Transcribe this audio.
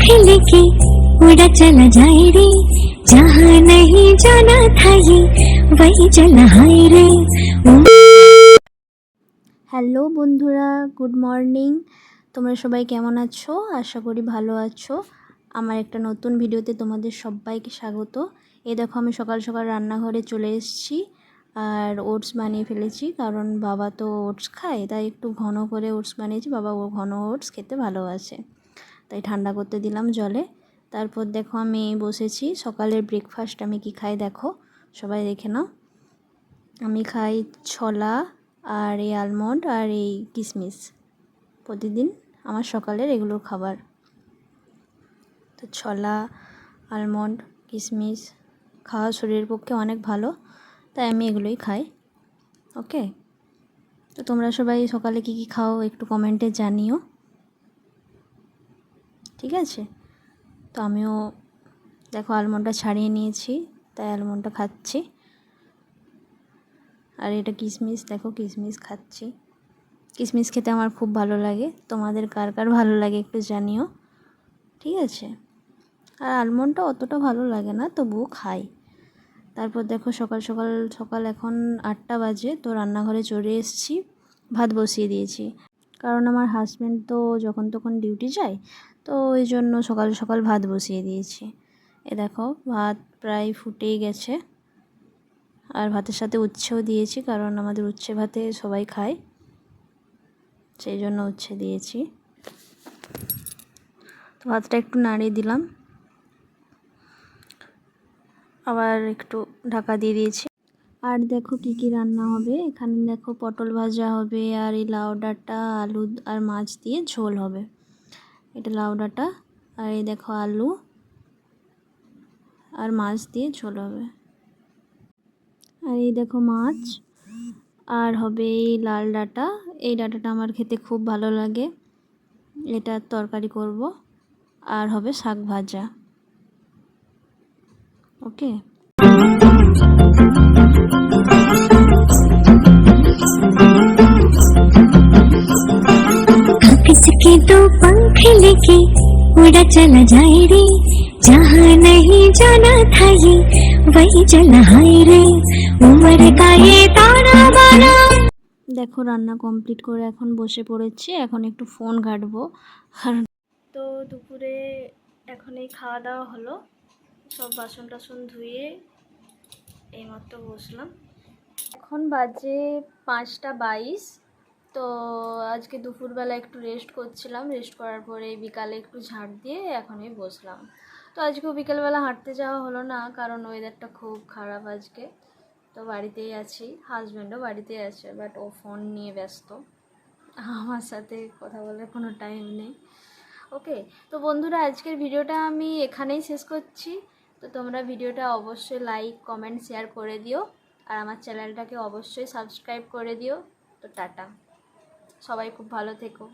पंख लेके उड़ा चला जाए रे, जहाँ नहीं जाना था ये वही चला हाय रे। হ্যালো বন্ধুরা, গুড মর্নিং। তোমরা সবাই কেমন আছো? আশা করি ভালো আছো। আমার একটা নতুন ভিডিওতে তোমাদের সবাইকে স্বাগত। এই দেখো আমি সকাল সকাল রান্নাঘরে চলে এসেছি আর ওটস বানিয়ে ফেলেছি, কারণ বাবা তো ওটস খায়, তাই একটু ঘন করে ওটস বানিয়েছি। বাবা ও ঘন ওটস খেতে ভালোবাসে, তাই ঠান্ডা করতে দিলাম জলে। তারপর দেখো আমি বসেছি, সকালের ব্রেকফাস্ট আমি কি খাই দেখো, সবাই দেখে নাও। আমি খাই ছোলা আর এই আলমন্ড আর এই কিশমিশ, প্রতিদিন আমার সকালের এগুলোর খাবার। তো ছোলা, আলমন্ড, কিশমিশ খাওয়া শরীরের পক্ষে অনেক ভালো, তাই আমি এগুলোই খাই। ওকে, তো তোমরা সবাই সকালে কী কী খাও একটু কমেন্টে জানিও, ঠিক আছে? তো আমিও দেখো আলমন্ডটা ছাড়িয়ে নিয়েছি, তাই আলমন্ডটা খাচ্ছি। আর এটা কিশমিশ, দেখো কিশমিশ খাচ্ছি। কিশমিশ খেতে আমার খুব ভালো লাগে, তোমাদের কার কার ভালো লাগে একটু জানিও, ঠিক আছে? আর আলমন্ডটা অতটা ভালো লাগে না, তবুও খাই। তারপর দেখো সকাল সকাল এখন 8টা বাজে, তো রান্নাঘরে চলে এসেছি, ভাত বসিয়ে দিয়েছি। কারণ আমার হাজব্যান্ড তো যখন তখন ডিউটি যায়, তো ওই জন্য সকাল সকাল ভাত বসিয়ে দিয়েছি। এ দেখো ভাত প্রায় ফুটেই গেছে, আর ভাতের সাথে উচ্ছেও দিয়েছি, কারণ আমাদের উচ্ছে ভাতে সবাই খায়, সেই জন্য উচ্ছে দিয়েছি। তো ভাতটা একটু নাড়িয়ে দিলাম, আবার একটু ঢাকা দিয়ে দিয়েছি। আর দেখো কি কি রান্না হবে এখানে, দেখো পটল ভাজা হবে, আর এই লাউ ডাঁটা আলু আর মাছ দিয়ে ঝোল হবে। এটা লাউ ডাঁটা আর এই দেখো আলু আর মাছ দিয়ে ঝোল হবে। আর এই দেখো মাছ, আর হবে এই লাল ডাঁটা। এই ডাঁটাটা আমার খেতে খুব ভালো লাগে, এটার তরকারি করব। আর হবে শাক ভাজা। ওকে, किसके दो पंख लेके उड़ा चला जाए रे, जहाँ नहीं जाना था ये वही चला हाय रे। उम्र का ये ताना बाना। দেখো রান্না কমপ্লিট করে এখন বসে পড়েছি, এখন একটু ফোন ঘাঁটবো। আর তো দুপুরে এখন এই খাওয়া দাওয়া হলো, সব বাসন টাসন ধুয়ে এইমাত্র বসলাম। এখন বাজে 5টা 22। তো আজকে দুপুরবেলা একটু রেস্ট করছিলাম, রেস্ট করার পরে বিকালে একটু ঝাঁট দিয়ে এখনই বসলাম। তো আজকেও বিকেলবেলা হাঁটতে যাওয়া হলো না, কারণ ওয়েদারটা খুব খারাপ আজকে। তো বাড়িতেই আছি, হাজব্যান্ডও বাড়িতেই আছে, বাট ও ফোন নিয়ে ব্যস্ত, আমার সাথে কথা বলার কোনো টাইম নেই। ওকে, তো বন্ধুরা আজকের ভিডিওটা আমি এখানেই শেষ করছি। তো তোমরা ভিডিওটা অবশ্যই লাইক কমেন্ট শেয়ার করে দিও, আর আমার চ্যানেলটাকে অবশ্যই সাবস্ক্রাইব করে দিও। তো টাটা, সবাই খুব ভালো থেকো।